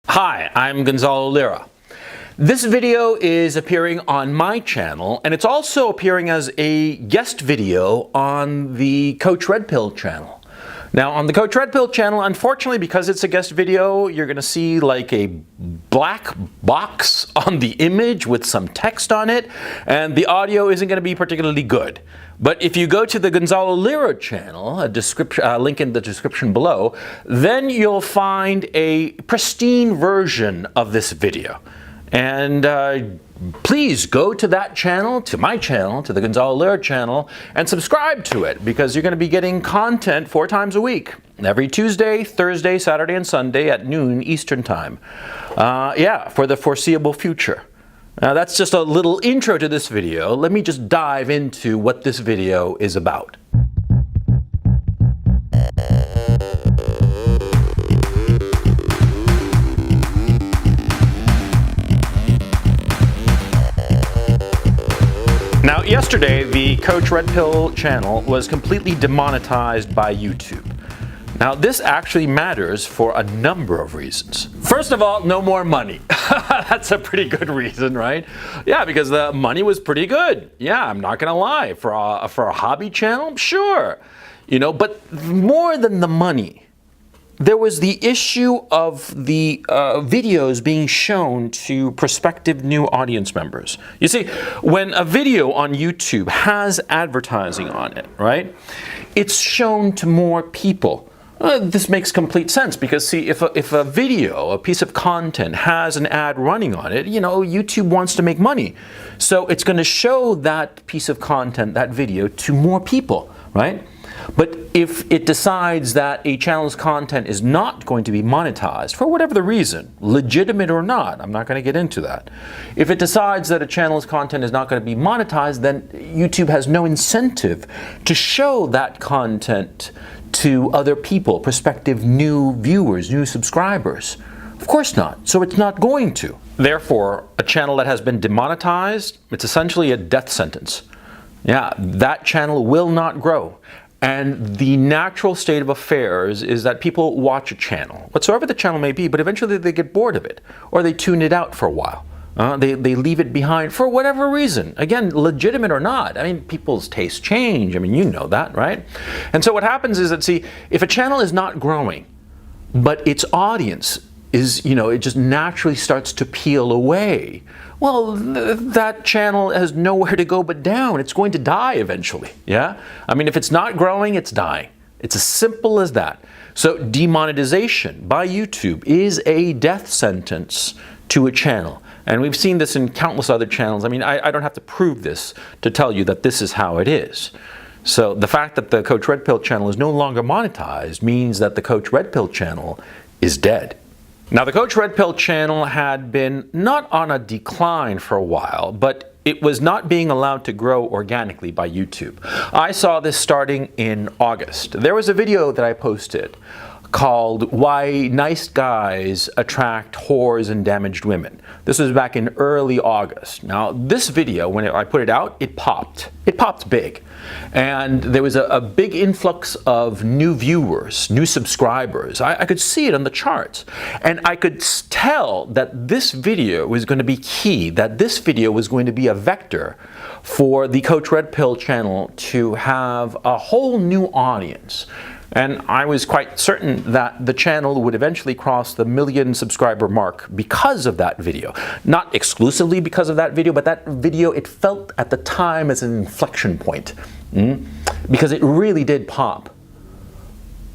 Hi, I'm Gonzalo Lira. This video is appearing on my channel, and it's also appearing as a guest video on the Coach Red Pill channel. Now, on the Coach Red Pill channel, unfortunately, because it's a guest video, you're going to see like a black box on the image with some text on it, and the audio isn't going to be particularly good. But if you go to the Gonzalo Lira channel, a link in the description below, then you'll find a pristine version of this video. And please go to that channel, to my channel, to the Gonzalo Lira channel, and subscribe to it, because you're going to be getting content 4 times a week. Every Tuesday, Thursday, Saturday, and Sunday at noon Eastern Time. For the foreseeable future. Now that's just a little intro to this video. Let me just dive into what this video is about. Now, yesterday, the Coach Red Pill channel was completely demonetized by YouTube. Now, this actually matters for a number of reasons. First of all, no more money. That's a pretty good reason, right? Yeah, because the money was pretty good. Yeah, I'm not gonna lie. For a hobby channel, sure. You know, but more than the money, there was the issue of the videos being shown to prospective new audience members. You see, when a video on YouTube has advertising on it, right, it's shown to more people. This makes complete sense because, see, if a video, a piece of content has an ad running on it, you know, YouTube wants to make money. So it's going to show that piece of content, that video, to more people, right? But if it decides that a channel's content is not going to be monetized, for whatever the reason, legitimate or not, I'm not going to get into that. If it decides that a channel's content is not going to be monetized, then YouTube has no incentive to show that content to other people, prospective new viewers, new subscribers. Of course not. So it's not going to. Therefore, a channel that has been demonetized, it's essentially a death sentence. Yeah, that channel will not grow. And the natural state of affairs is that people watch a channel, whatsoever the channel may be, but eventually they get bored of it, or they tune it out for a while. They leave it behind for whatever reason. Again, legitimate or not. I mean, people's tastes change. I mean, you know that, right? And so what happens is that, see, if a channel is not growing, but its audience is, you know, it just naturally starts to peel away, well, that channel has nowhere to go but down. It's going to die eventually, yeah? I mean, if it's not growing, it's dying. It's as simple as that. So demonetization by YouTube is a death sentence to a channel. And we've seen this in countless other channels. I mean, I don't have to prove this to tell you that this is how it is. So the fact that the Coach Red Pill channel is no longer monetized means that the Coach Red Pill channel is dead. Now, the Coach Red Pill channel had been not on a decline for a while, but it was not being allowed to grow organically by YouTube. I saw this starting in August. There was a video that I posted called "Why Nice Guys Attract Whores and Damaged Women." This was back in early August. Now, this video, when I put it out, it popped. It popped big. And there was a big influx of new viewers, new subscribers. I could see it on the charts. And I could tell that this video was going to be key, that this video was going to be a vector for the Coach Red Pill channel to have a whole new audience. And I was quite certain that the channel would eventually cross the 1 million subscriber mark because of that video. Not exclusively because of that video, but that video, it felt at the time as an inflection point. Because it really did pop.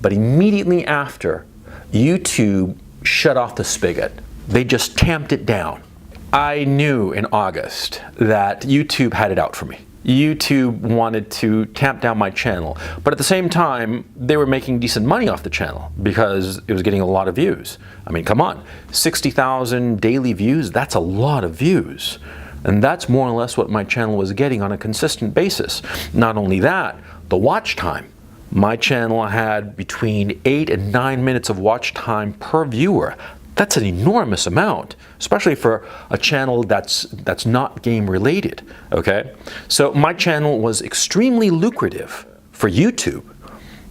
But immediately after, YouTube shut off the spigot. They just tamped it down. I knew in August that YouTube had it out for me. YouTube wanted to tamp down my channel, but at the same time, they were making decent money off the channel because it was getting a lot of views. I mean, come on, 60,000 daily views, that's a lot of views. And that's more or less what my channel was getting on a consistent basis. Not only that, the watch time. My channel had between 8 and 9 minutes of watch time per viewer. That's an enormous amount, especially for a channel that's not game related, okay? So my channel was extremely lucrative for YouTube,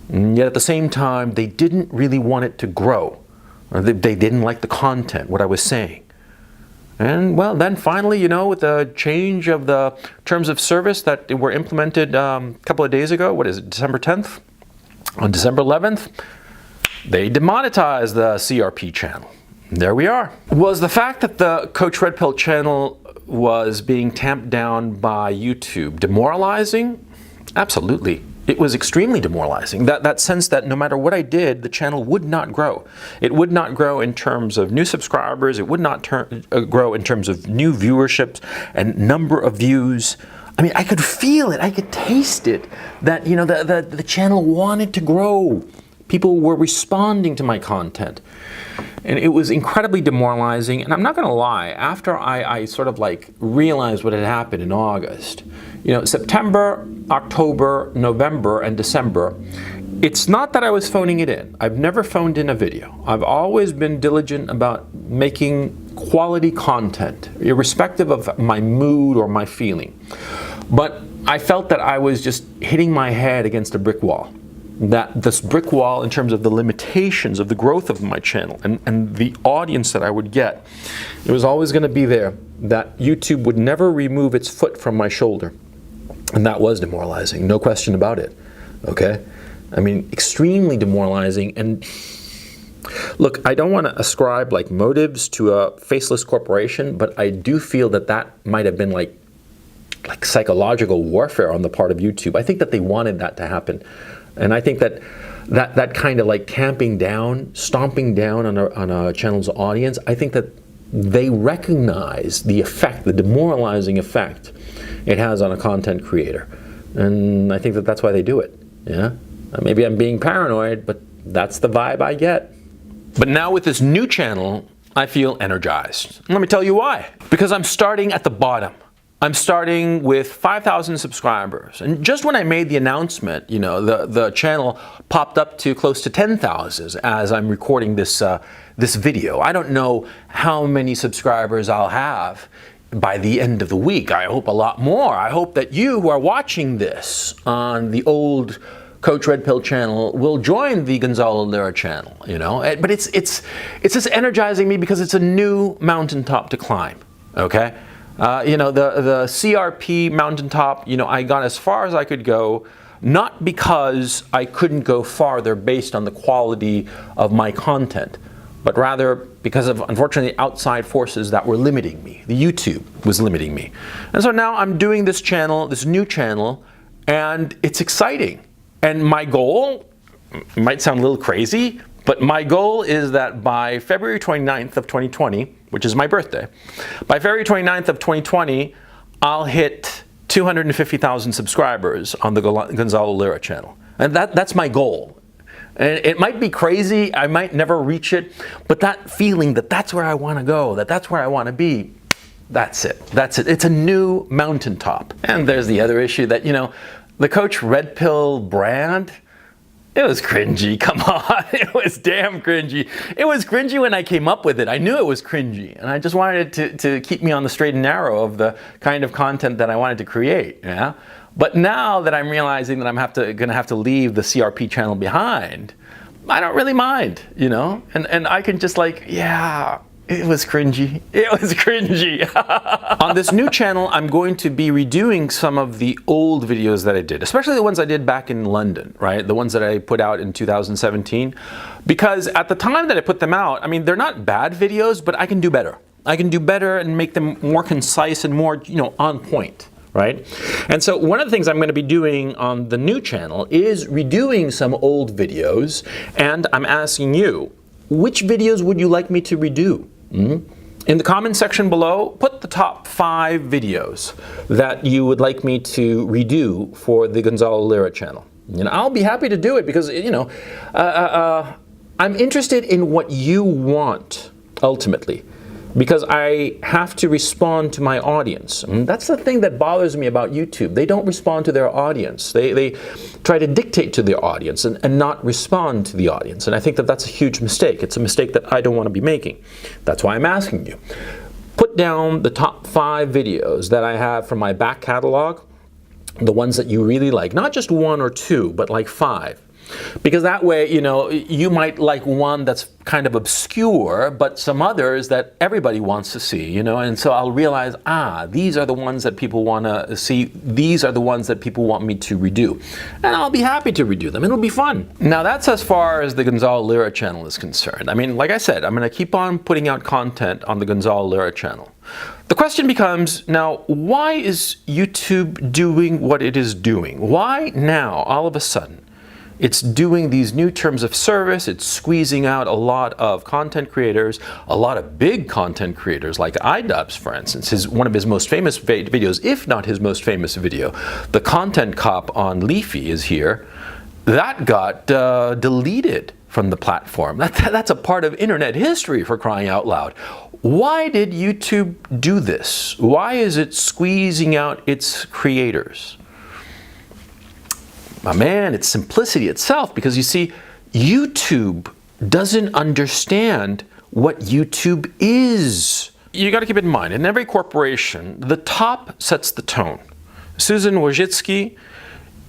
and yet at the same time, they didn't really want it to grow. or they didn't like the content, what I was saying. And well, then finally, you know, with the change of the terms of service that were implemented a couple of days ago, what is it, December 10th? On December 11th, they demonetized the CRP channel. There we are. Was the fact that the Coach Red Pill channel was being tamped down by YouTube demoralizing? Absolutely. It was extremely demoralizing. That sense that no matter what I did, the channel would not grow. It would not grow in terms of new subscribers. It would not grow in terms of new viewerships and number of views. I mean, I could feel it. I could taste it. That, you know, the channel wanted to grow. People were responding to my content. And it was incredibly demoralizing. And I'm not going to lie, after I sort of like realized what had happened in August, you know, September, October, November, and December, it's not that I was phoning it in. I've never phoned in a video. I've always been diligent about making quality content, irrespective of my mood or my feeling. But I felt that I was just hitting my head against a brick wall. That this brick wall, in terms of the limitations of the growth of my channel and the audience that I would get, it was always going to be there. That YouTube would never remove its foot from my shoulder. And that was demoralizing, no question about it, okay? I mean, extremely demoralizing. And look, I don't want to ascribe like motives to a faceless corporation, but I do feel that that might have been like psychological warfare on the part of YouTube. I think that they wanted that to happen. And I think that kind of like tamping down, stomping down on a channel's audience, I think that they recognize the effect, the demoralizing effect it has on a content creator. And I think that that's why they do it. Yeah? Maybe I'm being paranoid, but that's the vibe I get. But now with this new channel, I feel energized. Let me tell you why. Because I'm starting at the bottom. I'm starting with 5,000 subscribers. And just when I made the announcement, you know, the channel popped up to close to 10,000 as I'm recording this video. I don't know how many subscribers I'll have by the end of the week. I hope a lot more. I hope that you who are watching this on the old Coach Red Pill channel will join the Gonzalo Lira channel, you know. But it's just energizing me because it's a new mountaintop to climb, okay? You know, the CRP mountaintop, you know, I got as far as I could go, not because I couldn't go farther based on the quality of my content, but rather because of, unfortunately, outside forces that were limiting me. The YouTube was limiting me. And so now I'm doing this channel, this new channel, and it's exciting. And my goal, might sound a little crazy, but my goal is that by February 29th of 2020, which is my birthday, by February 29th of 2020, I'll hit 250,000 subscribers on the Gonzalo Lira channel. And that's my goal. And it might be crazy, I might never reach it, but that feeling that that's where I want to go, that's where I want to be, that's it. That's it. It's a new mountaintop. And there's the other issue that, you know, the Coach Red Pill brand, it was cringy, come on, it was damn cringy. It was cringy when I came up with it. I knew it was cringy, and I just wanted it to keep me on the straight and narrow of the kind of content that I wanted to create, yeah? But now that I'm realizing that I'm gonna have to leave the CRP channel behind, I don't really mind, you know? And I can just like, yeah, it was cringy. It was cringy. On this new channel, I'm going to be redoing some of the old videos that I did, especially the ones I did back in London, right? The ones that I put out in 2017. Because at the time that I put them out, I mean, they're not bad videos, but I can do better. I can do better and make them more concise and more, you know, on point, right? And so one of the things I'm going to be doing on the new channel is redoing some old videos, and I'm asking you, which videos would you like me to redo? In the comment section below, put the top 5 videos that you would like me to redo for the Gonzalo Lira channel. And I'll be happy to do it because, you know, I'm interested in what you want ultimately, because I have to respond to my audience. And that's the thing that bothers me about YouTube. They don't respond to their audience. They try to dictate to their audience and not respond to the audience. And I think that that's a huge mistake. It's a mistake that I don't want to be making. That's why I'm asking you. Put down the top 5 videos that I have from my back catalog, the ones that you really like. Not just 1 or 2, but like 5. Because that way, you know, you might like one that's kind of obscure, but some others that everybody wants to see, you know, and so I'll realize, these are the ones that people want to see, these are the ones that people want me to redo. And I'll be happy to redo them, it'll be fun. Now that's as far as the Gonzalo Lira channel is concerned. I mean, like I said, I'm going to keep on putting out content on the Gonzalo Lira channel. The question becomes, now, why is YouTube doing what it is doing? Why now, all of a sudden, it's doing these new terms of service, it's squeezing out a lot of content creators, a lot of big content creators like iDubbbz, for instance, one of his most famous videos, if not his most famous video, the Content Cop on Leafy is here, that got deleted from the platform. That's a part of internet history, for crying out loud. Why did YouTube do this? Why is it squeezing out its creators? Man, it's simplicity itself, because you see, YouTube doesn't understand what YouTube is. You got to keep it in mind, in every corporation, the top sets the tone. Susan Wojcicki,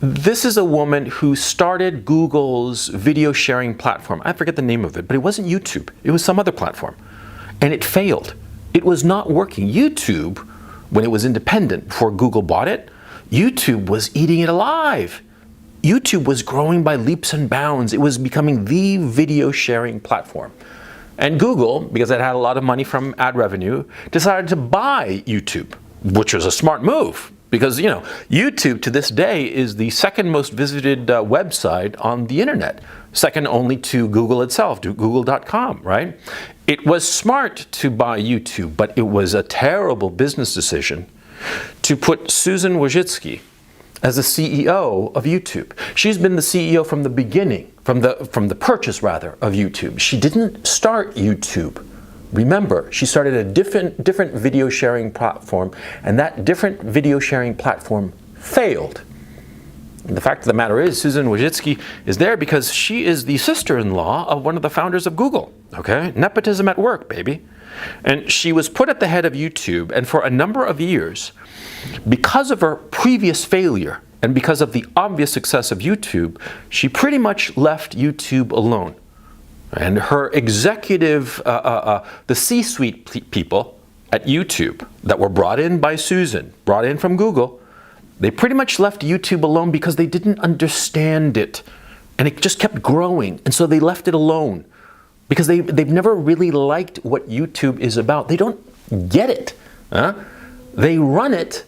this is a woman who started Google's video sharing platform. I forget the name of it, but it wasn't YouTube. It was some other platform. And it failed. It was not working. YouTube, when it was independent before Google bought it, YouTube was eating it alive. YouTube was growing by leaps and bounds. It was becoming the video sharing platform. And Google, because it had a lot of money from ad revenue, decided to buy YouTube, which was a smart move. Because, you know, YouTube to this day is the second most visited website on the internet, second only to Google itself, to google.com, right? It was smart to buy YouTube, but it was a terrible business decision to put Susan Wojcicki as the CEO of YouTube. She's been the CEO from the beginning, from the purchase rather of YouTube. She didn't start YouTube. Remember, she started a different video sharing platform, and that different video sharing platform failed. And the fact of the matter is, Susan Wojcicki is there because she is the sister-in-law of one of the founders of Google. Okay, nepotism at work, baby. And she was put at the head of YouTube, and for a number of years, because of her previous failure and because of the obvious success of YouTube, she pretty much left YouTube alone. And her executive, the C-suite people at YouTube that were brought in by Susan, brought in from Google, they pretty much left YouTube alone because they didn't understand it. And it just kept growing, and so they left it alone. Because they've never really liked what YouTube is about. They don't get it. They run it,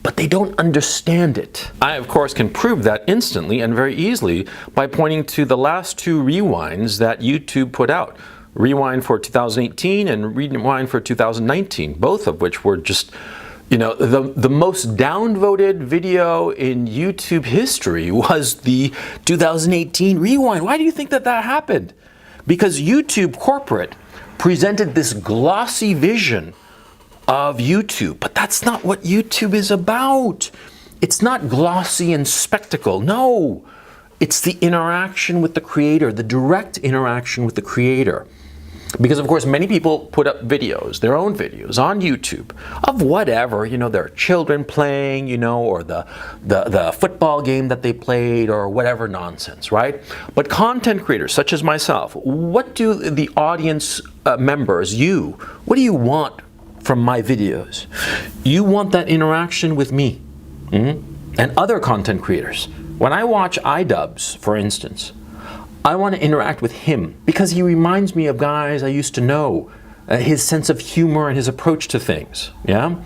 but they don't understand it. I, of course, can prove that instantly and very easily by pointing to the last two rewinds that YouTube put out. Rewind for 2018 and Rewind for 2019, both of which were just, you know, the most downvoted video in YouTube history was the 2018 Rewind. Why do you think that happened? Because YouTube corporate presented this glossy vision of YouTube, but that's not what YouTube is about. It's not glossy and spectacle. No, it's the interaction with the creator, the direct interaction with the creator. Because of course many people put up videos, their own videos on YouTube of whatever, you know, their children playing, you know, or the football game that they played or whatever nonsense, right? But content creators such as myself, what do the audience members, what do you want from my videos? You want that interaction with me and other content creators. When I watch iDubbbz, for instance, I want to interact with him because he reminds me of guys I used to know, his sense of humor and his approach to things, yeah?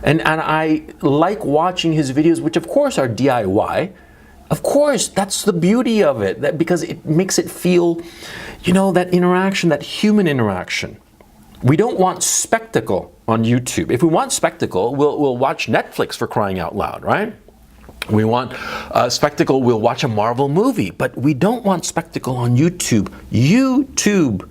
And I like watching his videos, which of course are DIY. Of course, that's the beauty of it, because it makes it feel, you know, that interaction, that human interaction. We don't want spectacle on YouTube. If we want spectacle, we'll watch Netflix, for crying out loud, right? We want spectacle, we'll watch a Marvel movie, but we don't want spectacle on YouTube. YouTube,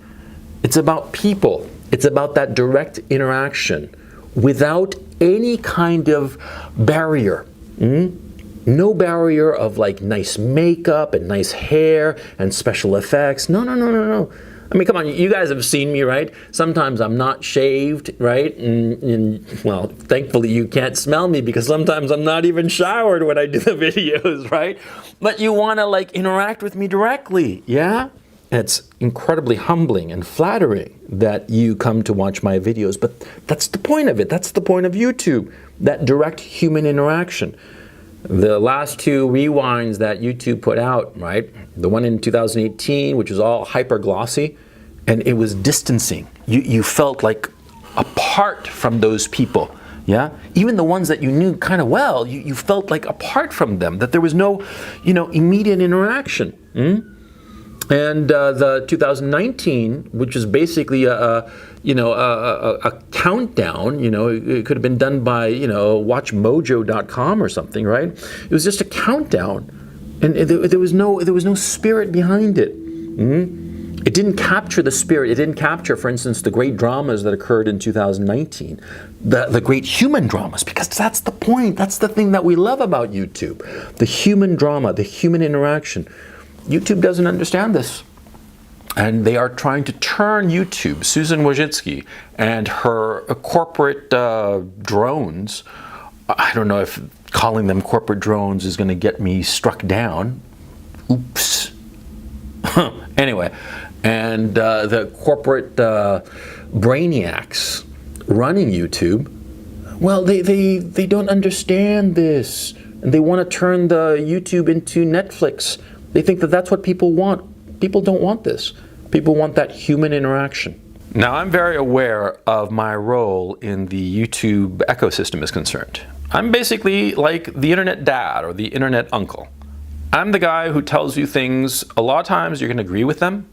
it's about people. It's about that direct interaction without any kind of barrier. No barrier of like nice makeup and nice hair and special effects. No. I mean, come on, you guys have seen me, right? Sometimes I'm not shaved, right? And well, thankfully you can't smell me because sometimes I'm not even showered when I do the videos, right? But you want to like interact with me directly, yeah? It's incredibly humbling and flattering that you come to watch my videos, but that's the point of it. That's the point of YouTube, that direct human interaction. The last two rewinds that YouTube put out, right? The one in 2018, which was all hyper glossy, and it was distancing. You felt like apart from those people, yeah? Even the ones that you knew kind of well, you felt like apart from them, that there was no, immediate interaction. And the 2019, which is basically a countdown, it could have been done by, watchmojo.com or something, right? It was just a countdown, and there was no spirit behind it. It didn't capture the spirit. It didn't capture, for instance, the great dramas that occurred in 2019, the great human dramas, because that's the point. That's the thing that we love about YouTube, the human drama, the human interaction. YouTube doesn't understand this. And they are trying to turn YouTube, Susan Wojcicki, and her corporate drones. I don't know if calling them corporate drones is going to get me struck down. Oops. Anyway, and the corporate brainiacs running YouTube, well, they don't understand this. And they want to turn the YouTube into Netflix. They think that that's what people want. People don't want this. People want that human interaction. Now, I'm very aware of my role in the YouTube ecosystem is concerned. I'm basically like the internet dad or the internet uncle. I'm the guy who tells you things. A lot of times you're going to agree with them.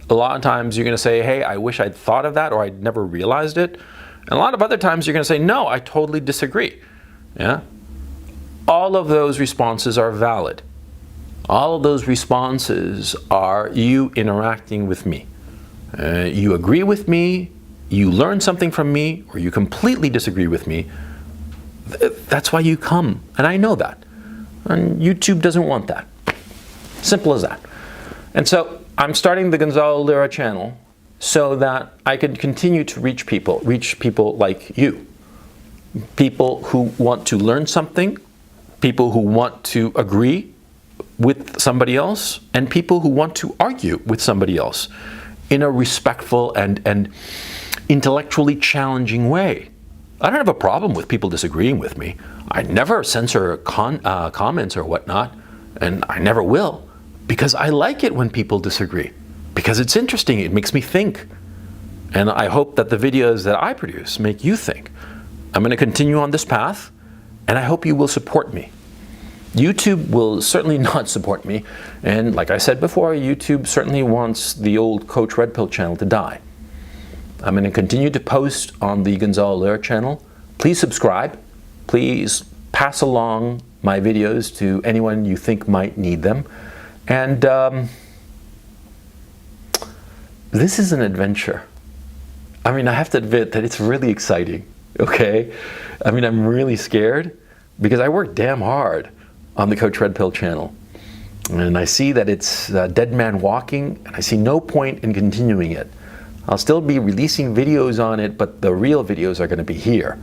A lot of times you're going to say, hey, I wish I'd thought of that, or I'd never realized it. And a lot of other times you're going to say, no, I totally disagree. Yeah? All of those responses are valid. All of those responses are you interacting with me. You agree with me, you learn something from me, or you completely disagree with me. That's why you come, and I know that. And YouTube doesn't want that. Simple as that. And so I'm starting the Gonzalo Lira channel so that I could continue to reach people like you. People who want to learn something, people who want to agree with somebody else, and people who want to argue with somebody else in a respectful and intellectually challenging way. I don't have a problem with people disagreeing with me. I never censor comments or whatnot, and I never will, because I like it when people disagree, because it's interesting, it makes me think. And I hope that the videos that I produce make you think. I'm going to continue on this path, and I hope you will support me. YouTube will certainly not support me, and like I said before, YouTube certainly wants the old Coach Red Pill channel to die. I'm going to continue to post on the Gonzalo Lira channel. Please subscribe. Please pass along my videos to anyone you think might need them. And this is an adventure. I mean, I have to admit that it's really exciting, okay? I mean, I'm really scared because I work damn hard on the Coach Red Pill channel. And I see that it's dead man walking, and I see no point in continuing it. I'll still be releasing videos on it, but the real videos are going to be here.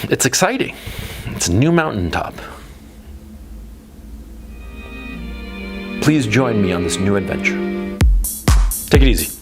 It's exciting. It's a new mountaintop. Please join me on this new adventure. Take it easy.